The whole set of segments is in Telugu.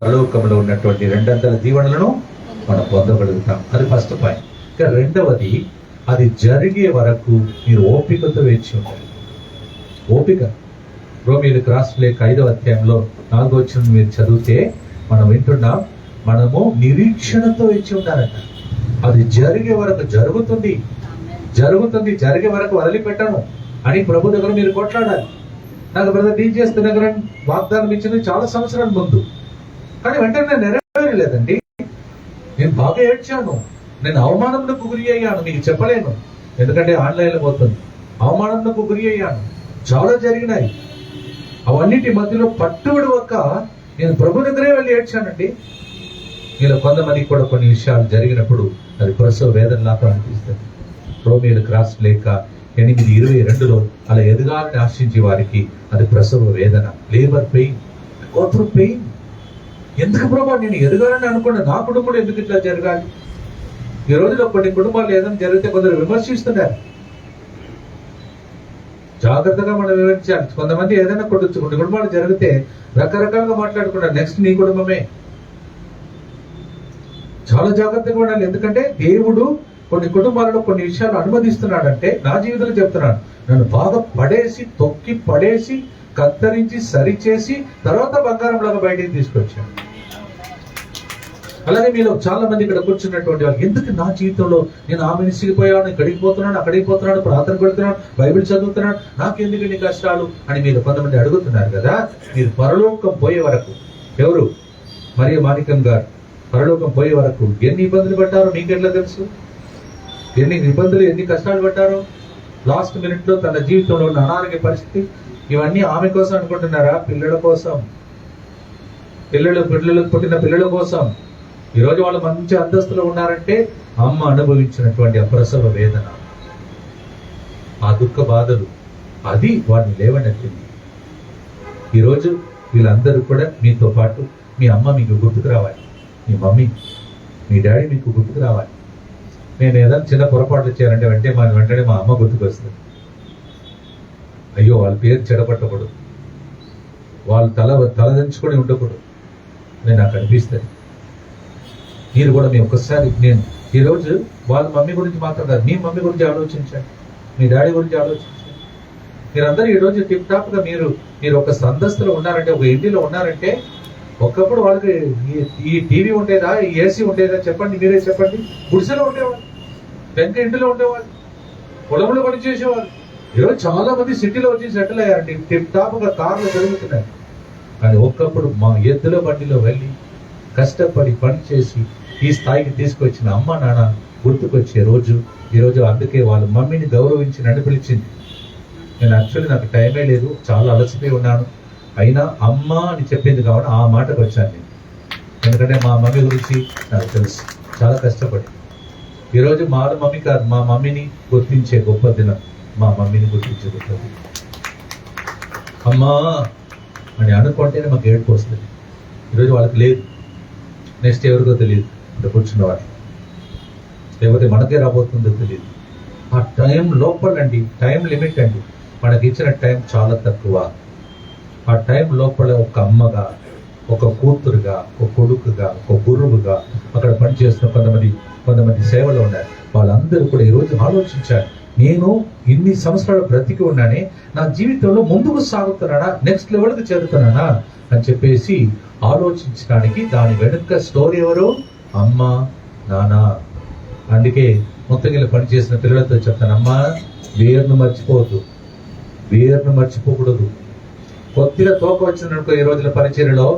పరలోకంలో ఉన్నటువంటి రెండంతల దీవెనలను మనం పొందగలుగుతాం. అది ఫస్ట్ పాయింట్. ఇక రెండవది, అది జరిగే వరకు మీరు ఓపికతో వేచి ఉండాలి. ఓపిక. రోమీయులకు రాసిన లేఖ 5వ అధ్యాయంలో 4వ వచనం మీరు చదివితే మనం వింటున్నాం, మనము నిరీక్షణతో వేచి ఉండాలంట. అది జరిగే వరకు జరుగుతుంది, జరిగే వరకు వదిలిపెట్టను అని ప్రభు దగ్గర మీరు కొట్లాడాలి. నాకు బ్రదర్ డీజీఎస్ దగ్గర వాగ్దానం ఇచ్చింది చాలా సంవత్సరాల ముందు, కానీ వెంటనే నెరవేరలేదండి. నేను బాగా ఏడ్చాను, నేను అవమానంకు గురి అయ్యాను, మీకు చెప్పలేను, ఎందుకంటే ఆన్లైన్లో పోతుంది. అవమానంకు గురి అయ్యాను, చాలా జరిగినాయి. అవన్నిటి మధ్యలో పట్టుబడి ఒక్క నేను ప్రభు దగ్గరే వెళ్ళి ఏడ్చానండి. మీలో కొంతమందికి కూడా కొన్ని విషయాలు జరిగినప్పుడు అది ప్రసవ వేదనలాగా అనిపిస్తుంది. రోమీయులకు రాసిన లేఖ 8:22 అలా ఎదగాలని ఆశించే వారికి అది ప్రసవ వేదన, లేబర్ పెయిన్, గోత్ర పెయిన్. ఎందుకు ప్రభా నేను ఎదగాలని అనుకున్నా, నా కుటుంబంలో ఎందుకు ఇట్లా జరగాలి? ఈ రోజులో కొన్ని కుటుంబాలు ఏదైనా జరిగితే కొందరు విమర్శిస్తున్నారు. జాగ్రత్తగా మనం వివరించాలి. కొంతమంది ఏదైనా కొన్ని కుటుంబాలు జరిగితే రకరకాలుగా మాట్లాడుకున్నారు, నెక్స్ట్ నీ కుటుంబమే. చాలా జాగ్రత్తగా ఉండాలి. ఎందుకంటే దేవుడు కొన్ని కుటుంబాలలో కొన్ని విషయాలు అనుమతిస్తున్నాడంటే, నా జీవితంలో చెప్తున్నాను, నన్ను బాగా పడేసి, తొక్కి పడేసి, కత్తరించి, సరిచేసి తర్వాత బంగారంలాగా బయటికి తీసుకొచ్చాను. అలాగే మీలో చాలా మంది ఇక్కడ కూర్చున్నటువంటి వాళ్ళు, ఎందుకు నా జీవితంలో నేను ఆమెను సిగిపోయాను, ఇక్కడికి పోతున్నాను, అక్కడికి పోతున్నాను, ప్రార్థన పెడుతున్నాను, బైబిల్ చదువుతున్నాను, నాకెందుకు ఇన్ని కష్టాలు అని మీరు కొంతమంది అడుగుతున్నారు కదా. మీరు పరలోకం పోయే వరకు, ఎవరు మరియు మాణిక్యం గారు పరలోకం పోయే వరకు ఎన్ని ఇబ్బందులు పడ్డారో మీకెట్లా తెలుసు? ఎన్ని ఇబ్బందులు, ఎన్ని కష్టాలు పడ్డారో. లాస్ట్ మినిట్ లో తన జీవితంలో ఉన్న అనారోగ్య పరిస్థితి, ఇవన్నీ ఆమె కోసం అనుకుంటున్నారా? పిల్లల కోసం, పిల్లలకు పుట్టిన పిల్లల కోసం. ఈరోజు వాళ్ళు మంచి అంతస్తులో ఉన్నారంటే అమ్మ అనుభవించినటువంటి అప్రసవ వేదన, ఆ దుఃఖ బాధలు, అది వాడిని లేవనెత్తింది. ఈరోజు వీళ్ళందరూ కూడా మీతో పాటు మీ అమ్మ మీకు గుర్తుకు రావాలి, మీ మమ్మీ, మీ డాడీ మీకు గుర్తుకు రావాలి. నేను ఏదైనా చిన్న పొరపాట్లు చేయాలంటే వెంటనే మా అమ్మ గుర్తుకు వస్తుంది. అయ్యో వాళ్ళ పేరు చెడపట్టకూడదు, వాళ్ళు తలదించుకొని ఉండకూడదు, నేను నాకు అనిపిస్తుంది. మీరు కూడా మీ ఒక్కసారి, నేను ఈరోజు వాళ్ళ మమ్మీ గురించి మాత్రం కాదు, మీ మమ్మీ గురించి ఆలోచించండి, మీ డాడీ గురించి ఆలోచించండి. మీరందరూ ఈరోజు టిప్ టాప్ గా మీరు ఒక సందస్తులో ఉన్నారంటే, ఒక ఇంటిలో ఉన్నారంటే, ఒకప్పుడు వాళ్ళకి ఈ టీవీ ఉండేదా, ఈ ఏసీ ఉండేదా? చెప్పండి, మీరే చెప్పండి. గుడిసెలో ఉండేవాళ్ళు, వెంక ఇంటిలో ఉండేవాళ్ళు, పొలంలో పని చేసేవాళ్ళు. ఈరోజు చాలా మంది సిటీలో వచ్చి సెటిల్ అయ్యారండి, టిప్ టాప్ గా కార్లు పెరుగుతున్నాయి. కానీ ఒకప్పుడు మా ఎద్దుల బండిలో వెళ్ళి కష్టపడి పని చేసి ఈ స్థాయికి తీసుకొచ్చిన అమ్మ నాన్న గుర్తుకొచ్చే రోజు ఈరోజు. అందుకే వాళ్ళ మమ్మీని గౌరవించి నన్ను పిలిచింది. నేను యాక్చువల్లీ నాకు టైమే లేదు, చాలా అలసిపోయి ఉన్నాను, అయినా అమ్మ అని చెప్పింది కాబట్టి ఆ మాటకు వచ్చాను నేను. ఎందుకంటే మా మమ్మీ గురించి నాకు తెలుసు, చాలా కష్టపడి. ఈరోజు మా మమ్మీ కాదు, మా మమ్మీని గుర్తించే గొప్ప దినం, మా మమ్మీని గుర్తించే గొప్ప దినం. అమ్మా అని అనుకుంటేనే మాకు ఏడుపు వస్తుంది. ఈరోజు వాళ్ళకి లేదు, నెక్స్ట్ ఎవరికో తెలియదు, ఇక్కడ కూర్చున్న వాళ్ళు, లేకపోతే మనకే రాబోతుందో తెలియదు. ఆ టైం లోపలండి, టైం లిమిట్ అండి, మనకి ఇచ్చిన టైం చాలా తక్కువ. ఆ టైం లోపల ఒక అమ్మగా, ఒక కూతురుగా, ఒక కొడుకుగా, ఒక గురువుగా అక్కడ పనిచేస్తున్న కొంతమంది సేవలు ఉన్నారు. వాళ్ళందరూ కూడా ఈరోజు ఆలోచించారు, నేను ఇన్ని సంవత్సరాలు బ్రతికి ఉన్నానే, నా జీవితంలో ముందుకు సాగుతున్నానా, నెక్స్ట్ లెవెల్కి చేరుతున్నానా అని చెప్పేసి ఆలోచించడానికి. దాని వెనుక స్టోరీ ఎవరు? అమ్మ, నాన్న. అందుకే మొత్తగిలి పనిచేసిన పిల్లలతో చెప్తాను, అమ్మ వేరును మర్చిపోవద్దు, వేరును మర్చిపోకూడదు. కొద్దిగా తోక వచ్చిందనుకో, ఈ రోజుల పరిచర్యలో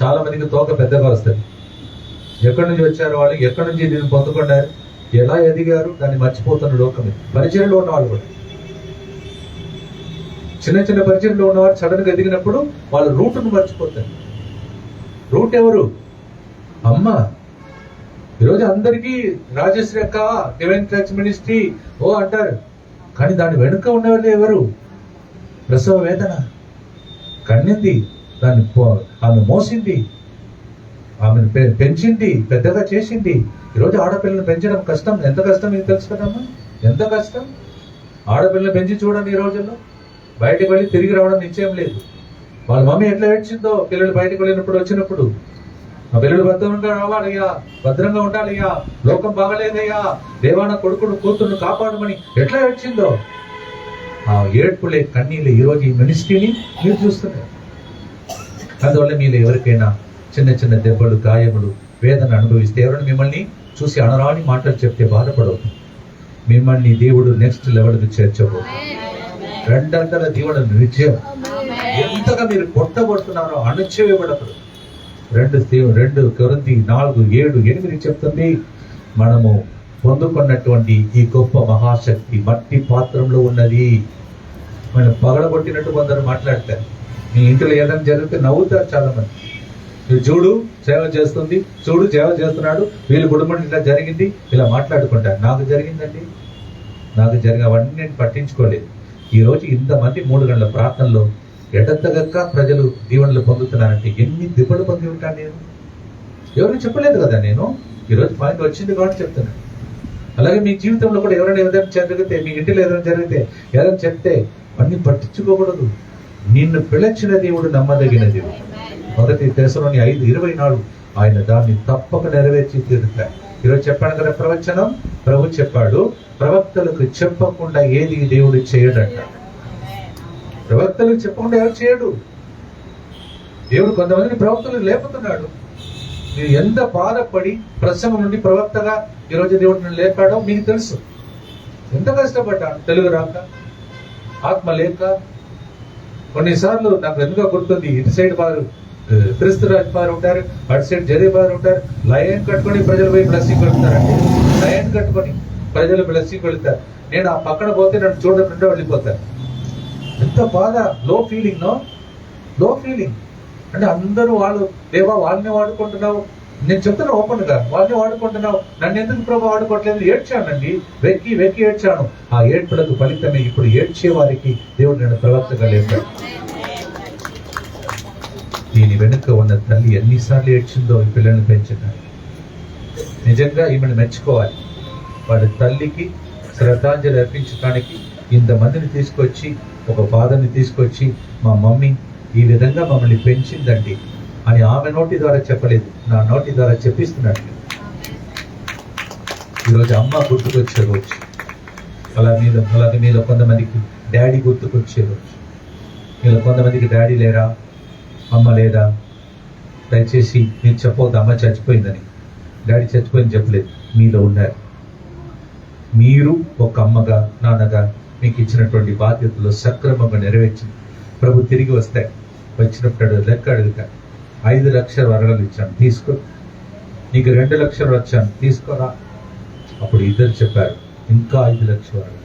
చాలా మందికి తోక పెద్దగా వస్తుంది. ఎక్కడి నుంచి వచ్చారు వాళ్ళు, ఎక్కడి నుంచి దీన్ని పొందుకున్నారు, ఎలా ఎదిగారు, దాన్ని మర్చిపోతున్న లోకమే. పరిచర్యలో ఉన్న వాళ్ళు కూడా, చిన్న పరిచర్యలో ఉన్నవారు సడన్ గా ఎదిగినప్పుడు వాళ్ళ రూట్ను మర్చిపోతారు. రూట్ ఎవరు? అమ్మ. ఈరోజు అందరికీ రాజశ్రీ అక్క, డివైన్ టచ్ మినిస్ట్రీ ఓ అంటారు, కానీ దాని వెనుక ఉన్నవాళ్ళు ఎవరు? ప్రసవ వేదన, కన్నింది, దాన్ని ఆమె మోసింది, ఆమెను పెంచింది, పెద్దగా చేసింది. ఈరోజు ఆడపిల్లను పెంచడం కష్టం. ఎంత కష్టం మీకు తెలుసు కదమ్మా, ఎంత కష్టం. ఆడపిల్లని పెంచి చూడండి, ఈ రోజుల్లో బయటకు వెళ్ళి తిరిగి రావడం నిశ్చయం లేదు. వాళ్ళ మమ్మీ ఎట్లా ఏడ్చిందో పిల్లలు బయటకు వెళ్ళినప్పుడు వచ్చినప్పుడు. మా పిల్లలు భద్రంగా రావాలయ్యా, భద్రంగా ఉండాలయ్యా, లోకం బాగలేదయ్యా, దేవాన కొడుకును కూతురును కాపాడమని ఎట్లా ఏడ్చిందో ఆ ఏడ్పులే కన్నీళ్ళే ఈరోజు ఈ మినిస్ట్రీని మీరు చూస్తున్నారు. అందువల్ల మీరు ఎవరికైనా చిన్న చిన్న దెబ్బలు, గాయములు, వేదన అనుభవిస్తే ఎవరైనా మిమ్మల్ని చూసి అనరాని మాటలు చెప్తే బాధపడవద్దు. మిమ్మల్ని దేవుడు నెక్స్ట్ లెవెల్కి చేర్చబోతుంది. రెండంతల దీవెనలు నిత్యం. ఎంతగా మీరు కొట్టబడుతున్నారో అణచివేయబడదు. 2 కొరింథీ 4:7-8 చెప్తుంది, మనము పొందుకున్నటువంటి ఈ గొప్ప మహాశక్తి మట్టి పాత్రంలో ఉన్నది. మనం పగలగొట్టినట్టు కొందరు మాట్లాడతారు. మీ ఇంట్లో ఏదైనా జరిగితే నవ్వుతారు చాలా మంది. మీరు చూడు సేవ చేస్తుంది, చూడు సేవ చేస్తున్నాడు, వీళ్ళ కుటుంబం ఇలా జరిగింది, ఇలా మాట్లాడుకుంటారు. నాకు జరిగిందండి, నాకు అవన్నీ నేను పట్టించుకోలేదు. ఈ రోజు ఇంతమంది 3 గంటల ప్రార్థనలో ఎడతగక్క ప్రజలు దీవెనలు పొందుతున్నారంటే ఎన్ని దిబ్బలు పొంది ఉంటాను నేను. ఎవరు చెప్పలేదు కదా నేను. ఈరోజు పాయింట్ వచ్చింది కాబట్టి చెప్తున్నాను. అలాగే మీ జీవితంలో కూడా ఎవరైనా ఏదైనా జరిగితే, మీ ఇంటిలో ఏదైనా జరిగితే, ఏదైనా చెప్తే అన్ని పట్టించుకోకూడదు. నిన్ను పిలిచిన దేవుడు నమ్మదగిన దేవుడు. 1 తెస్సలోని 5:24 ఆయన దాన్ని తప్పక నెరవేర్చి తీరుతాడు. ఈరోజు చెప్పాను కదా ప్రవచనం, ప్రభు చెప్పాడు, ప్రవక్తలకు చెప్పకుండా ఏది దేవుడు చేయడంట. ప్రవక్తలకు చెప్పకుండా ఎవరు చేయడు. దేవుడు కొంతమందిని ప్రవక్తలు లేపుతున్నాడు. మీరు ఎంత బాధపడి ప్రసంగం నుండి ప్రవక్తగా ఈరోజు దేవుడు నన్ను లేపాడో మీకు తెలుసు. ఎంత కష్టపడ్డాను, తెలుగు రాక, ఆత్మ లేక. కొన్నిసార్లు నాకు ఎందుకో గుర్తుంది, ఇటు సైడ్ వారు క్రీస్తురాజ్ వారు ఉంటారు, అటు సైడ్ జరీ వారు ఉంటారు. లైన్ కట్టుకొని ప్రజలు పోయి బ్లెస్సింగ్ వెళ్తారండి. లైన్ కట్టుకొని ప్రజలు బ్లెస్సింగ్ వెళ్తారు. నేను ఆ పక్కన పోతే నన్ను చూడకుండా వెళ్ళిపోతాను. ఎంత బాధ, లో ఫీలింగ్. అంటే అందరూ వాళ్ళు, దేవా వాళ్ళని వాడుకుంటున్నావు, నేను చెప్తున్నా ఓపెన్ గా, వాళ్ళని వాడుకుంటున్నావు, నన్ను ఎందుకు ప్రభు వాడుకోవట్లేదు. ఏడ్చానండి, వెక్కి ఏడ్చాను. ఆ ఏడ్పులకు ఫలితమే ఇప్పుడు ఏడ్చే వారికి దేవుడు నేను ప్రవక్తగా లేపాడు. దీని వెనుక ఉన్న తల్లి ఎన్నిసార్లు ఏడ్చిందో ఈ పిల్లల్ని పెంచడానికి. నిజంగా ఈమెను మెచ్చుకోవాలి. వాడి తల్లికి శ్రద్ధాంజలి అర్పించడానికి ఇంతమందిని తీసుకొచ్చి, ఒక ఫాదర్ని తీసుకొచ్చి, మా మమ్మీ ఈ విధంగా మమ్మల్ని పెంచిందండి అని ఆమె నోటి ద్వారా చెప్పలేదు, నా నోటి ద్వారా చెప్పిస్తున్నాడు. ఈరోజు అమ్మ గుర్తుకొచ్చే రోజు. అలాగే మీలో కొంతమందికి డాడీ గుర్తుకొచ్చే రోజు. మీలో కొంతమందికి డాడీ లేరా, అమ్మ లేదా. దయచేసి మీరు చెప్పవద్దు అమ్మ చచ్చిపోయిందని, డాడీ చచ్చిపోయింది చెప్పలేదు. మీలో ఉన్నారు. మీరు ఒక అమ్మగా, నాన్నగా మీకు ఇచ్చినటువంటి బాధ్యతలు సక్రమంగా నెరవేర్చింది ప్రభు తిరిగి వస్తాయి. వచ్చినప్పుడు లెక్క అడుగుతాడు. 5 లక్షల వరగలు ఇచ్చాను, తీసుకో. నీకు 2 లక్షలు వచ్చాను, తీసుకోరా. అప్పుడు ఇద్దరు చెప్పారు, ఇంకా 5 లక్షల వరగలు,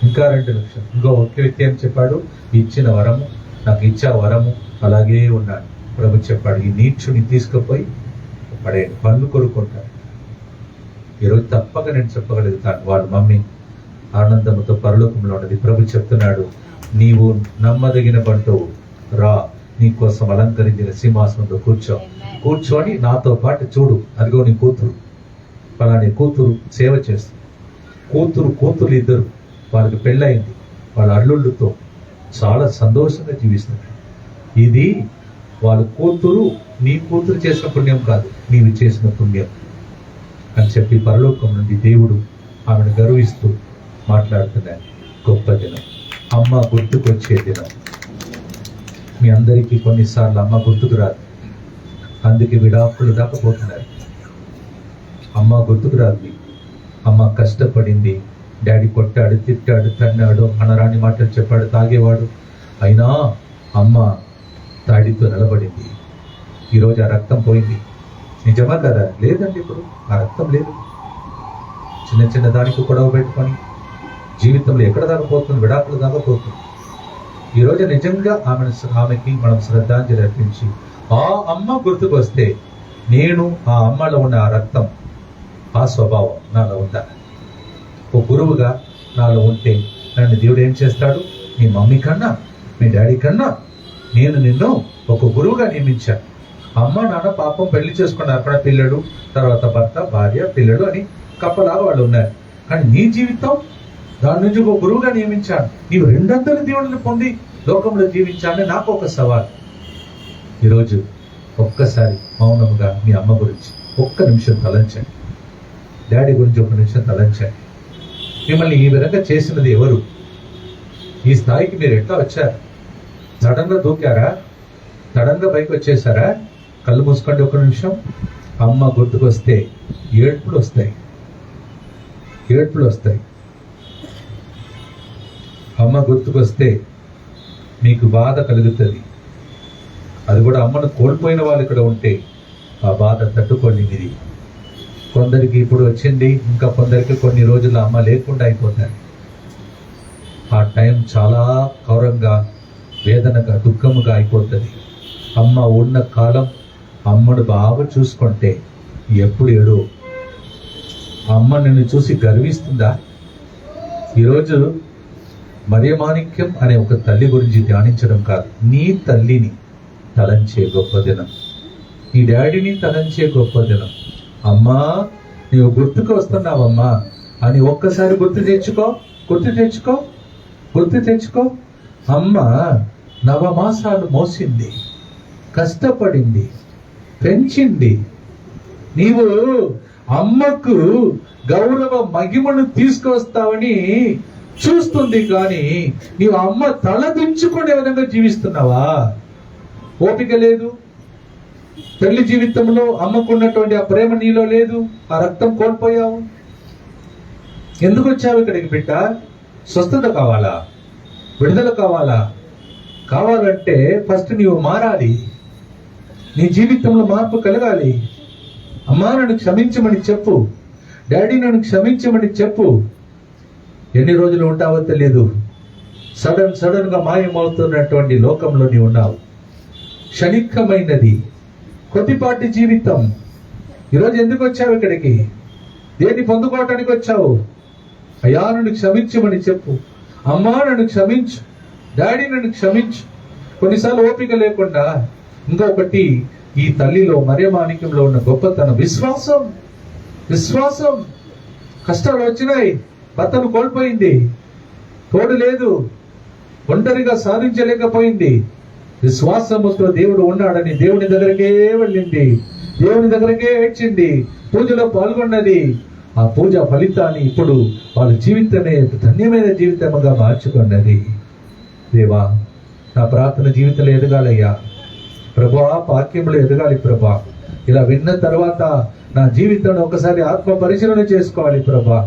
ఇంకా 2 లక్షలు. ఇంకో ఒకే వ్యక్తి ఏం చెప్పాడు, ఇచ్చిన వరము, నాకు ఇచ్చా వరము అలాగే ఉన్నాడు. ప్రభు చెప్పాడు, ఈ నీచుని తీసుకుపోయి పడే పనులు కొనుక్కుంటాడు. ఈరోజు తప్పక నేను చెప్పగలుగుతాను, వాళ్ళ మమ్మీ ఆనందముతో పరలోకంలో ఉన్నది. ప్రభు చెప్తున్నాడు, నీవు నమ్మదగిన బంటువు, రా, నీ కోసం అలంకరించిన సింహాసనంలో కూర్చొని నాతో పాటు చూడు. అదిగో నీ కూతురు, పలాని కూతురు సేవ చేస్తుంది. కూతురు ఇద్దరు, వాళ్ళకి పెళ్ళయింది, వాళ్ళ అల్లుళ్ళతో చాలా సంతోషంగా జీవిస్తున్నారు. ఇది వాళ్ళ కూతురు, నీ కూతురు చేసిన పుణ్యం కాదు, నీవు చేసిన పుణ్యం అని చెప్పి పరలోకం నుండి దేవుడు ఆమెను గర్విస్తూ మాట్లాడుతున్నాడు. గొప్ప దినం, అమ్మ గుర్తుకొచ్చే దినం. మీ అందరికీ కొన్నిసార్లు అమ్మ గుర్తుకు రాదు, అందుకే విడాకులు దాకపోతున్నారు. అమ్మ గుర్తుకు రాదు. అమ్మ కష్టపడింది, డాడీ కొట్టాడు, తిట్టాడు, తన్నాడు, అనరాని మాటలు చెప్పాడు, తాగేవాడు. అయినా అమ్మ తాడితో నిలబడింది. ఈరోజు ఆ రక్తం పోయింది. నిజమా కదా? లేదండి, ఇప్పుడు ఆ రక్తం లేదు. చిన్న దానికి గొడవ పెట్టుకొని జీవితంలో ఎక్కడ దాకపోతుంది, విడాకులు దాకపోతుంది. ఈరోజు నిజంగా ఆమెకి మనం శ్రద్ధాంజలి అర్పించి ఆ అమ్మ గుర్తుకొస్తే, నేను ఆ అమ్మలో ఉన్న ఆ రక్తం, ఆ స్వభావం నాలో ఉందా? ఓ గురువుగా నాలో ఉంటే నన్ను దేవుడు ఏం చేస్తాడు? మీ మమ్మీ కన్నా, మీ డాడీ కన్నా నేను నిన్ను ఒక గురువుగా నియమించాను. అమ్మ నాన్న పాపం పెళ్లి చేసుకున్నారు, అక్కడ పిల్లడు, తర్వాత భర్త, భార్య, పిల్లడు అని కప్పలాగా వాళ్ళు ఉన్నారు. కానీ నీ జీవితం, దాని నుంచి ఒక గురువుగా నియమించాను. నీవు 200 దేవుళ్ళని పొంది లోకంలో జీవించాలని నాకు ఒక సవాల్. ఈరోజు ఒక్కసారి మౌనముగా మీ అమ్మ గురించి ఒక్క నిమిషం తలంచండి. డాడీ గురించి ఒక నిమిషం తలంచండి. మిమ్మల్ని ఈ విధంగా చేసినది ఎవరు? ఈ స్థాయికి మీరు ఎట్లా వచ్చారు? సడన్ గా దూకారా? సడన్ గా పైకి వచ్చేసారా? కళ్ళు మూసుకోండి ఒక నిమిషం. అమ్మ గుర్తుకొస్తే ఏడ్పులు వస్తాయి. అమ్మ గుర్తుకొస్తే మీకు బాధ కలుగుతుంది. అది కూడా అమ్మను కోల్పోయిన వాళ్ళు ఇక్కడ ఉంటే ఆ బాధ తట్టుకోలేనిది. కొందరికి ఇప్పుడు వచ్చింది, ఇంకా కొందరికి కొన్ని రోజులు అమ్మ లేకుండా అయిపోతారు. ఆ టైం చాలా ఘోరంగా, వేదనగా, దుఃఖముగా అయిపోతుంది. అమ్మ ఉన్న కాలం అమ్మను బాగా చూసుకుంటే ఎప్పుడు ఏడు అమ్మ నిన్ను చూసి గర్విస్తుందా? ఈరోజు మరియమాణిక్యం అనే ఒక తల్లి గురించి ధ్యానించడం కాదు, నీ తల్లిని తలంచే గొప్ప దినం, నీ డాడీని తలంచే గొప్ప దినం. అమ్మా, నీవు గుర్తుకు వస్తున్నావమ్మా అని ఒక్కసారి గుర్తు తెచ్చుకో. అమ్మ నవమాసాలు మోసింది, కష్టపడింది, పెంచింది. నీవు అమ్మకు గౌరవ మహిమను తీసుకొస్తావని చూస్తుంది, కానీ నీవు అమ్మ తల దించుకునే విధంగా జీవిస్తున్నావా? ఓపిక లేదు. పెళ్లి జీవితంలో అమ్మకున్నటువంటి ఆ ప్రేమ నీలో లేదు. ఆ రక్తం కోల్పోయావు. ఎందుకు వచ్చావు ఇక్కడికి బిడ్డ? స్వస్థత కావాలా? విడుదల కావాలా? కావాలంటే ఫస్ట్ నీవు మారాలి. నీ జీవితంలో మార్పు కలగాలి. అమ్మా నన్ను క్షమించమని చెప్పు, డాడీ నన్ను క్షమించమని చెప్పు. ఎన్ని రోజులు ఉంటావో తెలియదు. సడన్ గా మాయమవుతున్నటువంటి లోకంలో నీవు ఉన్నావు. క్షణికమైనది, కొద్దిపాటి జీవితం. ఈరోజు ఎందుకు వచ్చావు ఇక్కడికి? దేన్ని పొందుకోవటానికి వచ్చావు? అయ్యా నన్ను క్షమించమని చెప్పు. అమ్మా నన్ను క్షమించు, డాడీ నన్ను క్షమించు. కొన్నిసార్లు ఓపిక లేకుండా. ఇంకొకటి, ఈ తల్లిలో మరియమాణిక్యంలో ఉన్న గొప్పతనం విశ్వాసం. కష్టాలు వచ్చినాయి, భర్తను కోల్పోయింది, తోడు లేదు, ఒంటరిగా సాధించలేకపోయింది. విశ్వాసముతో దేవుడు ఉన్నాడని దేవుని దగ్గరకే వెళ్ళింది, దేవుని దగ్గరకే ఏడ్చింది, పూజలో పాల్గొన్నది. ఆ పూజ ఫలితాన్ని ఇప్పుడు వాళ్ళ జీవితమే ధన్యమైన జీవితముగా మార్చుకున్నది. దేవా, నా ప్రార్థన జీవితంలో ఎదగాలయ్యా ప్రభా, వాక్యంలో ఎదగాలి ప్రభా. ఇలా విన్న తర్వాత నా జీవితంలో ఒకసారి ఆత్మ పరిశీలన చేసుకోవాలి ప్రభా.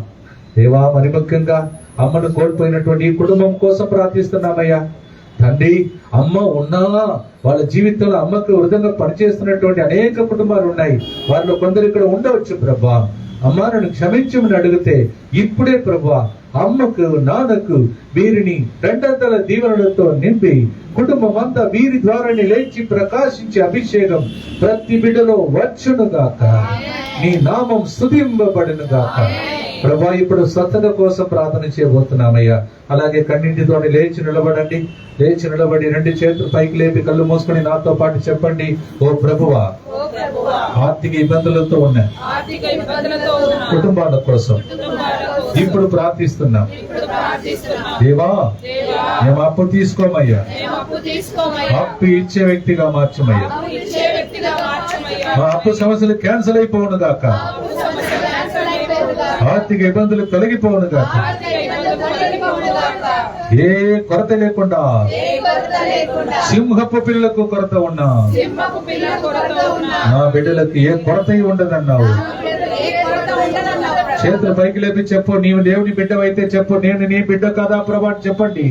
దేవా, మరి ముఖ్యంగా అమ్మను కోల్పోయినటువంటి ఈ కుటుంబం కోసం ప్రార్థిస్తున్నామయ్యా తండ్రి. అమ్మ ఉన్నా వాళ్ళ జీవితంలో అమ్మకు వృధంగా పనిచేస్తున్నటువంటి అనేక కుటుంబాలు ఉన్నాయి. వారిలో కొందరు ఇక్కడ ఉండవచ్చు ప్రభా. అమ్మా నన్ను క్షమించమని అడిగితే ఇప్పుడే ప్రభా అమ్మకు, నాన్నకు వీరిని రెండంతల దీవెనలతో నింపి కుటుంబం అంతా వీరి ద్వారానే లేచి ప్రకాశించే అభిషేకం ప్రతి బిడ్డలో వచ్చునుగాక. నీ నామం స్తుతింపబడునుగాక. ప్రభా, ఇప్పుడు స్వస్థత కోసం ప్రార్థన చేయబోతున్నామయ్యా. అలాగే కన్నింటితో లేచి నిలబడి రెండు చేతులు పైకి లేపి కళ్ళు మూసుకొని నాతో పాటు చెప్పండి. ఓ ప్రభువా, ఆర్థిక ఇబ్బందులతో ఉన్న కుటుంబాల కోసం ఇప్పుడు ప్రార్థిస్తున్నాం. దేవా, మేము అప్పు తీసుకోమయ్యా, అప్పు ఇచ్చే వ్యక్తిగా మార్చమయ్యా. మా అప్పు సమస్యలు క్యాన్సిల్ అయిపోవును గాక, ఆర్థిక ఇబ్బందులు తొలగిపోవును గాక. ఏ కొరత లేకుండా సింహపు పిల్లలకు కొరత ఉన్నా నా బిడ్డలకు ఏ కొరత ఉండదన్నావు. చేతులు పైకి లేపి చెప్పు, నీవు దేవుని బిడ్డవైతే చెప్పు, నేను నీ బిడ్డ కదా ప్రభా అని చెప్పండి.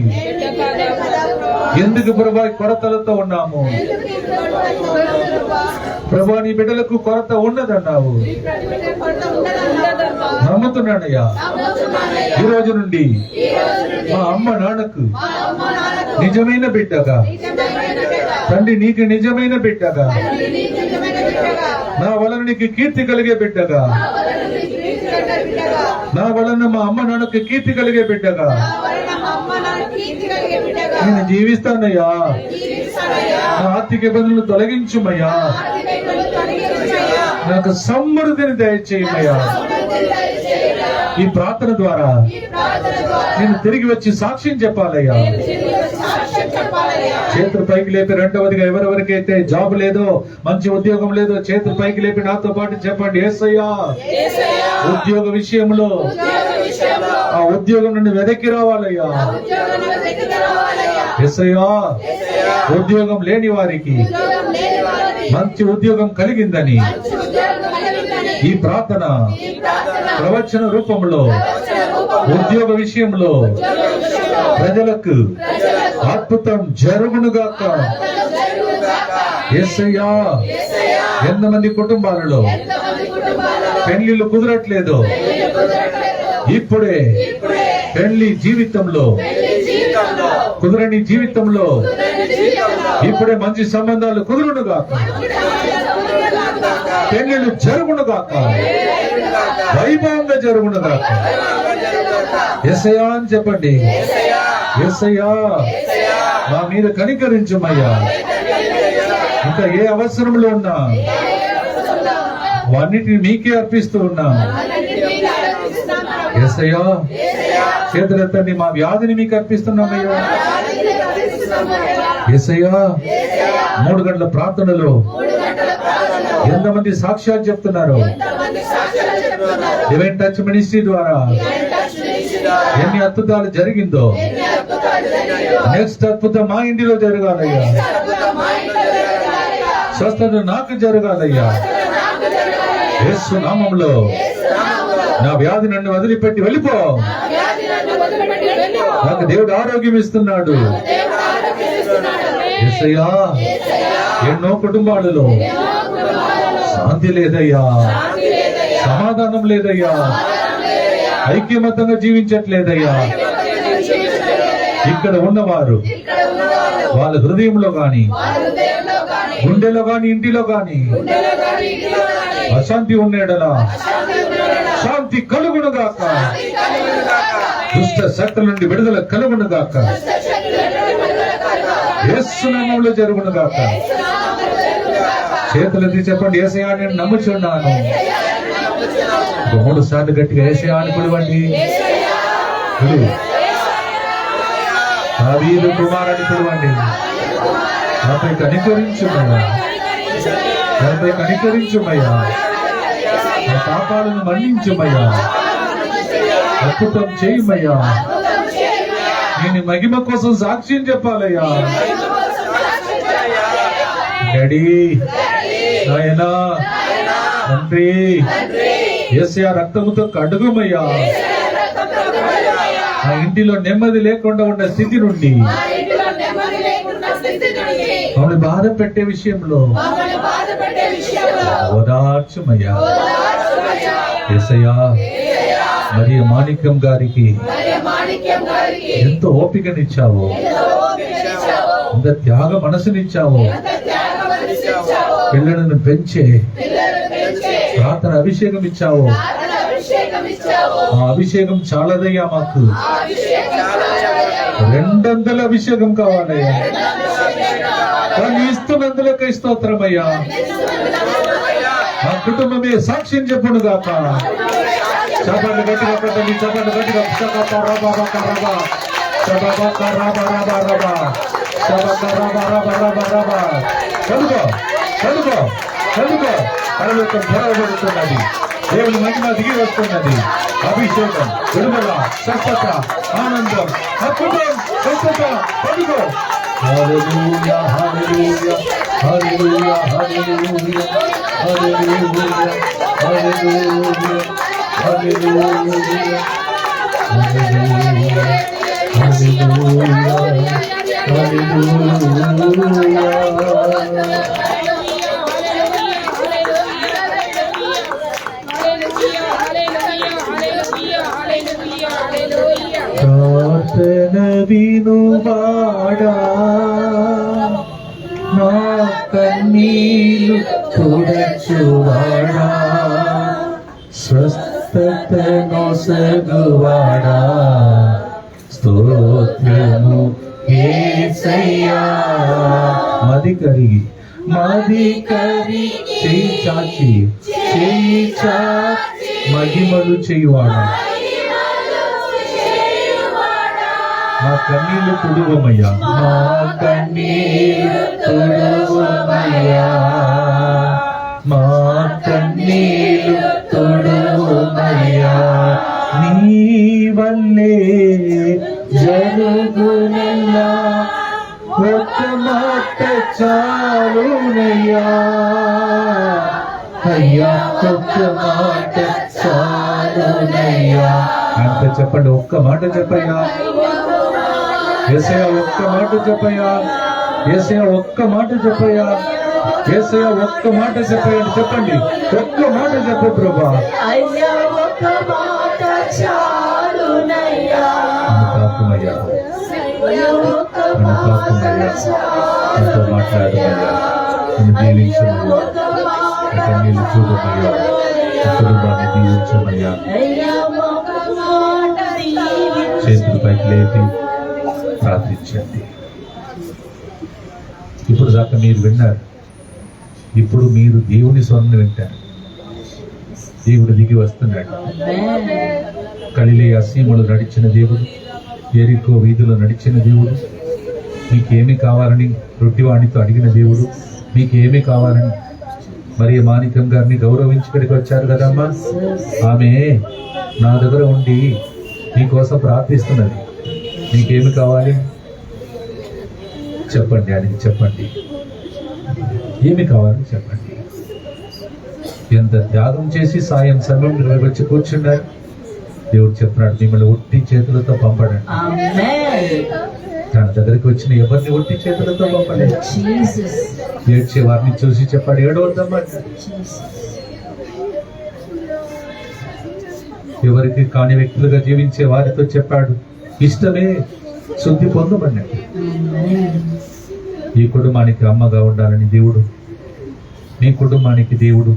ఎందుకు ప్రభా కొరతలతో ఉన్నాము? ప్రభా, నీ బిడ్డలకు కొరత ఉండదన్నావు. నమ్ముతున్నానయ్యా. ఈ రోజు నుండి మా అమ్మ నాన్నకు నిజమైన బిడ్డగా, తండ్రి నీకు నిజమైన బిడ్డగా, నా వలన నీకు కీర్తి కలిగే బిడ్డగా, నా వలన మా అమ్మ నాన్నకు కీర్తి కలిగే బిడ్డగా నేను జీవిస్తానయ్యా. నా ఆర్థిక ఇబ్బందులను తొలగించుమయ్యా. నాకు సమృద్ధిని దయచేయమయ్యా. ఈ ప్రార్థన ద్వారా నేను తిరిగి వచ్చి సాక్ష్యం చెప్పాలయ్యా. చేతులు పైకి లేపి రెండవదిగా ఎవరెవరికైతే జాబ్ లేదో, మంచి ఉద్యోగం లేదో చేతులు పైకి లేపి నాతో పాటు చెప్పండి, యేసయ్యా ఉద్యోగ విషయంలో ఆ ఉద్యోగం నుండి వెనక్కి రావాలయ్యా. యేసయ్యా ఉద్యోగం లేని వారికి మంచి ఉద్యోగం కలిగిందని ఈ ప్రార్థన ప్రవచన రూపంలో ఉద్యోగ విషయంలో ప్రజలకు అద్భుతం జరుగునుగాక. యేసయ్యా ఎంతమంది కుటుంబాలలో పెళ్లిళ్ళు కుదరట్లేదు, ఇప్పుడే పెళ్లి జీవితంలో కుదరని జీవితంలో ఇప్పుడే మంచి సంబంధాలు కుదురునుగాక, పెళ్లిళ్ళు జరుగునుగాక, వైభవంగా జరుగునుగాక. యేసయ్యా అని చెప్పండి, యేసయ్యా మా మీద కనికరించమయ్యా. ఇంకా ఏ అవసరంలో ఉన్నా వాన్నిటిని మీకే అర్పిస్తూ ఉన్నా. యేసయ్యా చేతులెత్తండి, మా వ్యాధిని మీకు అర్పిస్తున్నామయ్యా. యేసయ్యా 3 గంటల ప్రార్థనలో ఎంతమంది సాక్ష్యాలు చెప్తున్నారు, డివైన్ టచ్ మినిస్ట్రీ ద్వారా ఎన్ని అద్భుతాలు జరిగిందో, నెక్స్ట్ అద్భుతం మా ఇంటిలో జరగాలయ్యా. స్వస్థత నాకు జరగాలయ్యా. యేసు నామములో నా వ్యాధి నన్ను వదిలిపెట్టి వెళ్ళిపో. నాకు దేవుడు ఆరోగ్యం ఇస్తున్నాడు. యేసయ్యా ఎన్నో కుటుంబాలలో శాంతి లేదయ్యా, సమాధానం లేదయ్యా, ఐక్యమతంగా జీవించట్లేదయ్యా. ఇక్కడ ఉన్నవారు వాళ్ళ హృదయంలో గాని, గుండెలో గాని, ఇంటిలో గాని అశాంతి ఉన్నేడలా శాంతి కలుగునుగాక. దుష్ట శక్తుల నుండి విడుదల కలుగునుగాక. యేసు నామములో జరుగునుగాక. చేతులెత్తి చెప్పండి, యేసయ్యా నేను నమ్ముచున్నాను. 3 సార్లు గట్టిగా యేసయ్యా అని పిలవండి. దావీదు కుమారుని పిలవండి. నాపై కనికరించుమయ్యా, నాపై కనికరించుమయ్యా, నా పాపాలను మన్నించుమయ్యా, అద్భుతం చేయమయ్యా. నేను మహిమ కోసం సాక్ష్యం చెప్పాలయ్యా. డాడీ, నాయనా, తండ్రి, యేసయ్యా రక్తముతో కడుగుమయ్యా. ఆ ఇంటిలో నెమ్మది లేకుండా ఉన్న స్థితి నుండి, మమ్మల్ని బాధ పెట్టే విషయంలో ఓదార్చుమయ్యా. యేసయ్యా మరియ మాణిక్యం గారికి ఎంతో ఓపికనిచ్చావు, ఎంత త్యాగ మనసునిచ్చావు. పిల్లలను పెంచే ప్రార్థన అభిషేకం ఇచ్చావు. ఆ అభిషేకం చాలదయ్యా, మాకు 200 అభిషేకం కావాలయ్యా. కానీ ఇస్తున్నందులకే స్తోత్రమయ్యా. ఆ కుటుంబమే సాక్ష్యం చెప్పును గాక. చప్పట్లు గట్టిగా పెట్టండి, చప్పట్లు గట్టిగా. చదువుకో చదువుకో చదువుకో. పరలోకం తెరవబడుతున్నది, దేవుని మహిమ దిగి వస్తున్నది. అభిషేకం, విడుదల, స్వస్థత, ఆనందం, అద్భుతం, స్వస్థత. చదువుకో. హల్లెలూయా, హల్లెలూయా, హల్లెలూయా, హల్లెలూయా, హల్లెలూయా, హల్లెలూయా, హల్లెలూయా, హల్లెలూయా, హల్లెలూయా. ప్రార్థన వినువాడా, మా కన్నీలు తుడచువాడా, స్వస్థత నొసగువాడా, స్తోత్రము యేసయ్యా. మది కరిగి చేయి చాచి మహిమలు చేయువాడా, మా కన్నీళ్లు తుడువమయ్యా, మా కన్నీరు తుడువమయ్యా, మా కన్నీళ్లు తుడువమయ్యా. నీ వల్లే జరుగునయ్యా, ఒక్క మాట చాలునయ్యా, అయ్యా ఒక్క మాట చాలునయ్యా. అంత చెప్పండి, ఒక్క మాట చెప్పయ్యా. యేసయ్య ఒక్క మాట చెప్పయ్యా, యేసయ్య ఒక్క మాట చెప్పయ్యా, యేసయ్య ఒక్క మాట చెప్పండి. చెప్పండి, ఒక్క మాట చెప్పు ప్రభా. అయ్యా ఒక్క మాట చాలునయ్యా, తాకుమయ్యా, అయ్యా ఒక్క మాట నాతో మాట్లాడమయ్యా, నన్ను దీవించమయ్యా, నా కన్నీళ్ళు చూడమయ్యా, నా కుటుంబాన్ని దీవించమయ్యా. అయ్యా ఒక్క మాట చేతులు పైకి లేపి ప్రార్థించండి. ఇప్పుడు దాకా మీరు విన్నారు, ఇప్పుడు మీరు దేవుని స్వరం వింటారు. దేవుడు దిగి వస్తున్నాడు. గలిలయ సీమలు నడిచిన దేవుడు, యెరికో వీధిలో నడిచిన దేవుడు, మీకేమి కావాలని రొట్టివాణితో అడిగిన దేవుడు, మీకేమి కావాలని మరియ మాణిక్యం గారిని గౌరవించి ఇక్కడికి వచ్చారు కదమ్మా. ఆమె నా దగ్గర ఉండి మీకోసం ప్రార్థిస్తున్నది. మీకేమి కావాలి చెప్పండి, ఆయనకి చెప్పండి. ఏమి కావాలి చెప్పండి. ఎంత త్యాగం చేసి సాయం సమయం వచ్చి కూర్చున్నారు. దేవుడు చెప్తున్నాడు, మిమ్మల్ని ఒట్టి చేతులతో పంపడండి. తన దగ్గరికి వచ్చిన ఎవరిని ఒట్టి చేతులతో పంపలేదు. ఏడ్చే వారిని చూసి చెప్పాడు, ఏడవద్దమ్మా. ఎవరికి కాని వ్యక్తులుగా జీవించే వారితో చెప్పాడు, ఇష్టమే శుద్ధి పొందమన్నాడు. ఈ కుటుంబానికి అమ్మగా ఉండాలని దేవుడు, మీ కుటుంబానికి దేవుడు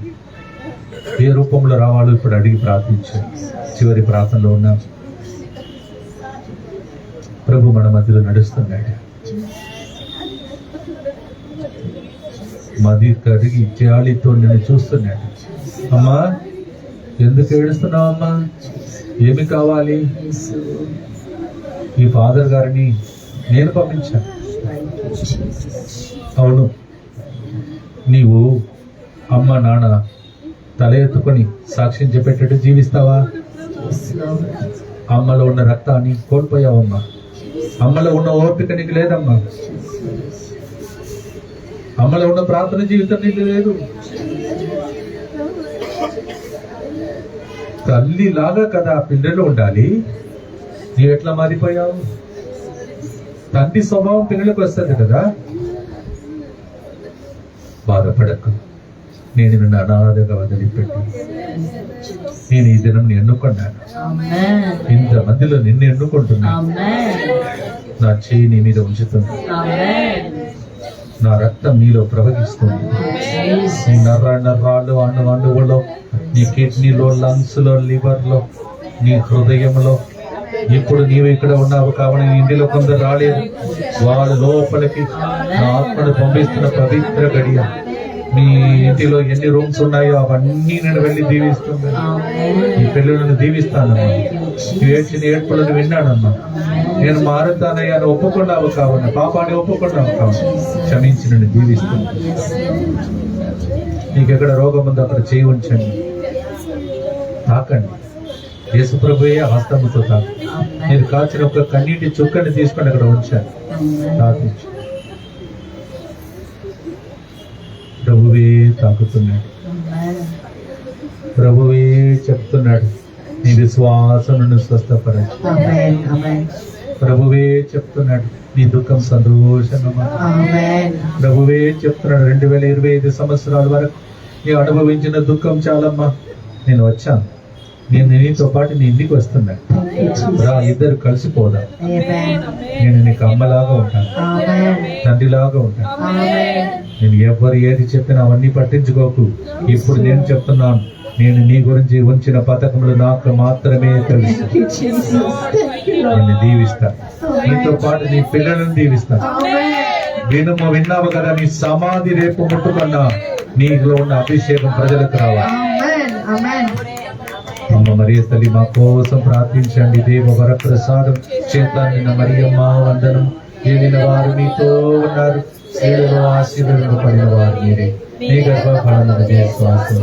ఏ రూపంలో రావాలో ఇప్పుడు అడిగి ప్రార్థించాడు. చివరి ప్రార్థనలో ఉన్నాం. ప్రభు మన మధ్యలో నడుస్తున్నాడు. మది కడిగి జాలితో నిన్ను చూస్తున్నాడు. అమ్మా, ఎందుకు ఏడుస్తున్నావు అమ్మా? ఏమి కావాలి? ఈ ఫాదర్ గారిని నేను పంపించాను. అవును, నీవు అమ్మ నాన్న తల ఎత్తుకొని సాక్ష్యం చెప్పేటట్టు జీవిస్తావా? అమ్మలో ఉన్న రక్తాన్ని కోల్పోయావమ్మా. అమ్మలో ఉన్న ఓపిక నీకు లేదమ్మా. అమ్మలో ఉన్న ప్రార్థన జీవితం నీకు లేదు. తల్లి లాగా కదా పిల్లలు ఉండాలి. నీవు ఎట్లా మారిపోయావు? తండ్రి స్వభావం పిల్లలకు వస్తుంది కదా. బాధపడకు, నేను నిన్ను అనాథగా వదిలిపెట్టి నేను ఈ దినం ఎన్నుకున్నాను. ఇంతమందిలో నిన్ను ఎన్నుకుంటున్నాను. నా చేయి నీ మీద ఉంచుతుంది. నా రక్తం నీలో ప్రవహిస్తుంది. నీ నరాళ్ళు అణువులో, నీ కిడ్నీలో, లంగ్స్ లో, లివర్ లో, నీ హృదయంలో. ఇప్పుడు నీవు ఇక్కడ ఉన్నావు కాబట్టి నీ ఇంటిలో కొందరు రాలేదు. వాడు లోపలికి నా ఆత్మను పంపిస్తున్న పవిత్ర గడియ. మీ ఇంటిలో ఎన్ని రూమ్స్ ఉన్నాయో అవన్నీ నేను వెళ్ళి దీవిస్తున్నాను. ఈ పిల్లలను దీవిస్తానమ్మా. ఏడ్చిన ఏడ్పులను విన్నానమ్మా. నేను మారుతానయ్యా అని ఒప్పుకున్నావు కావున, పాపాన్ని ఒప్పుకున్నావు కావున క్షమించి నన్ను దీవిస్తున్నాను. నీకెక్కడ రోగం ఉందో అక్కడ చేయి ఉంచండి, తాకండి. యేసు ప్రభువే హస్తముతో తాకు. నేను కాచిన ఒక కన్నీటి చుక్కని తీసుకొని అక్కడ ఉంచాను, తాకించు. ప్రభువే తాకుతున్నాడు. ప్రభువే చెప్తున్నాడు, నీ విశ్వాసం నన్ను స్వస్థపరచు. ప్రభువే చెప్తున్నాడు, నీ దుఃఖం సంతోషంగా. ప్రభువే చెప్తున్నాడు, 2025 సంవత్సరాల వరకు నీ అనుభవించిన దుఃఖం చాలమ్మా. నేను వచ్చాను, నేను నీతో పాటు నీ ఇంటికి వస్తున్నాను. రా, ఇద్దరు కలిసిపోదాం. నేను నీకు అమ్మలాగా ఉంటాను, తండ్రిలాగా ఉంటాను. నేను ఎవరు ఏది చెప్పినా అవన్నీ పట్టించుకోకు. ఇప్పుడు నేను చెప్తున్నాను, నేను నీ గురించి ఉంచిన పథకములు నాకు మాత్రమే తెలుసు. నేను దీవిస్తాను, నీతో పాటు నీ పిల్లలను దీవిస్తాను. విన్నావు కదా, నీ సమాధి రేపు ముట్టుకున్నా నీలో ఉన్న అభిషేకం ప్రజలకు రావాలి. అమ్మ మరియ తల్లి మా కోసం ప్రార్థించండి. దేవ వరప్రసాదం చేత నిన్న మరియమ్మ వందనం. ఏలిన వారు మీతో ఉన్నారు, స్త్రీలలో ఆశీర్వదింపబడిన వారు మీరే. మీ గర్భఫలమున శ్వాసం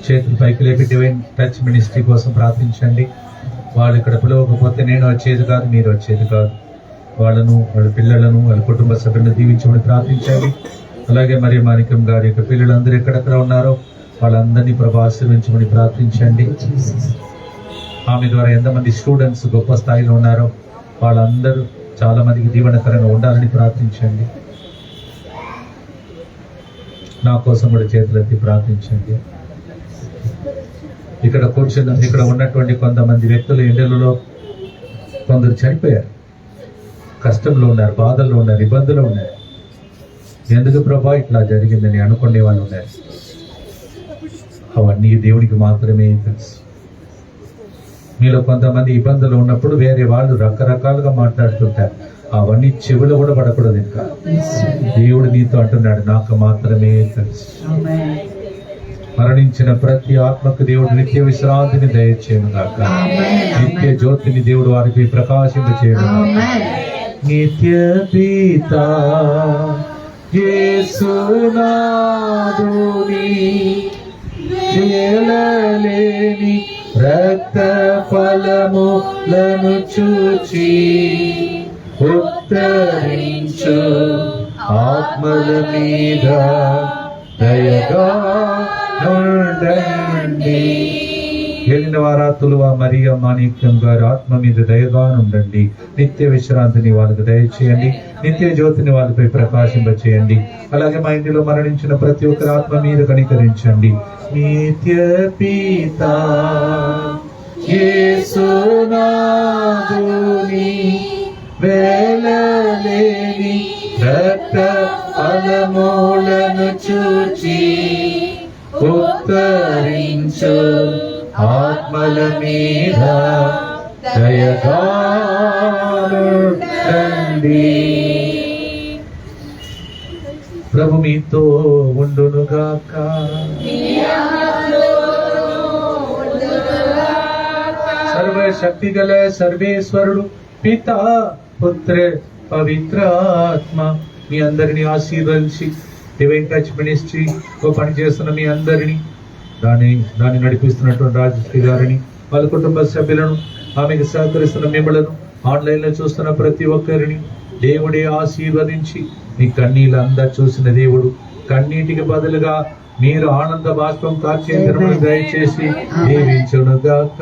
చేతులు పైకి లేపి డివైన్ టచ్ మినిస్ట్రీ కోసం ప్రార్థించండి. వాళ్ళు ఇక్కడ పిలవకపోతే నేను వచ్చేది కాదు, మీరు వచ్చేది కాదు. వాళ్ళను, వాళ్ళ పిల్లలను, వాళ్ళ కుటుంబ సభ్యులను దీవించమని ప్రార్థించాలి. అలాగే మరి మాణిక్యం గారి యొక్క పిల్లలందరూ ఎక్కడెక్కడ ఉన్నారో వాళ్ళందరినీ ప్రభు ఆశీర్వించమని ప్రార్థించండి. ఆమె ద్వారా ఎంతమంది స్టూడెంట్స్ గొప్ప స్థాయిలో ఉన్నారో వాళ్ళందరూ చాలా మందికి దీవెనకరంగా ఉండాలని ప్రార్థించండి. నా కోసం కూడా చేతులెత్తి ప్రార్థించండి. ఇక్కడ ఉన్నటువంటి కొంతమంది వ్యక్తులు ఎండలలో కొందరు చనిపోయారు, కష్టంలో ఉన్నారు, బాధల్లో ఉన్నారు, ఇబ్బందులు ఉన్నారు. ఎందుకు ప్రభా ఇట్లా జరిగిందని అనుకునే వాళ్ళు ఉన్నారు. అవన్నీ దేవుడికి మాత్రమే తెలుసు. మీలో కొంతమంది ఇబ్బందులు ఉన్నప్పుడు వేరే వాళ్ళు రకరకాలుగా మాట్లాడుతుంటారు. అవన్నీ చెవులు కూడా పడకూడదు. ఇంకా దేవుడు నీతో అంటున్నాడు, నాకు మాత్రమే తెలుసు. మరణించిన ప్రతి ఆత్మకు దేవుడు నిత్య విశ్రాంతిని దయచేయను గాక. నిత్య జ్యోతిని దేవుడు వారికి ప్రకాశింపచేయను. నిత్య పితా యేసునాథుని చేలలేని రక్త ఫలములను చూచి ఉత్తరించు ఆత్మల మీద దయగా నుండండి. వెళ్ళిన వారాతులు మరియ మాణిక్యం గారి ఆత్మ మీద దయగా ఉండండి. నిత్య విశ్రాంతిని వాళ్ళకి దయచేయండి. నిత్య జ్యోతిని వాళ్ళపై ప్రకాశింపచేయండి. అలాగే మా ఇంటిలో మరణించిన ప్రతి ఒక్కరి ఆత్మ మీద కనికరించండి. నిత్య పితా యేసునాథుని వేలలేని రక్త ఫలములను చూచి ఉత్తరించు ఆత్మల మీద దయగా నుండండి. ప్రభు మీతో ఉండునుగాక. సర్వశక్తి గల సర్వేశ్వరుడు పితా పుత్ర పవిత్రాత్మ మీ అందరినీ ఆశీర్వదించి డివైన్ టచ్ మినిస్ట్రీ పనిచేస్తున్న మీ అందరినీ, దాన్ని నడిపిస్తున్నటువంటి రాజశ్రీ గారిని, వాళ్ళ కుటుంబ సభ్యులను, ఆమెకు సహకరిస్తున్న మిమ్మలను, ఆన్లైన్ లో చూస్తున్న ప్రతి ఒక్కరిని దేవుడే ఆశీర్వదించి మీ కన్నీళ్ళంతా చూసిన దేవుడు కన్నీటికి బదులుగా మీరు ఆనంద బాష్పం కార్చేంద్రమును దయచేసి దీవించునుగాక.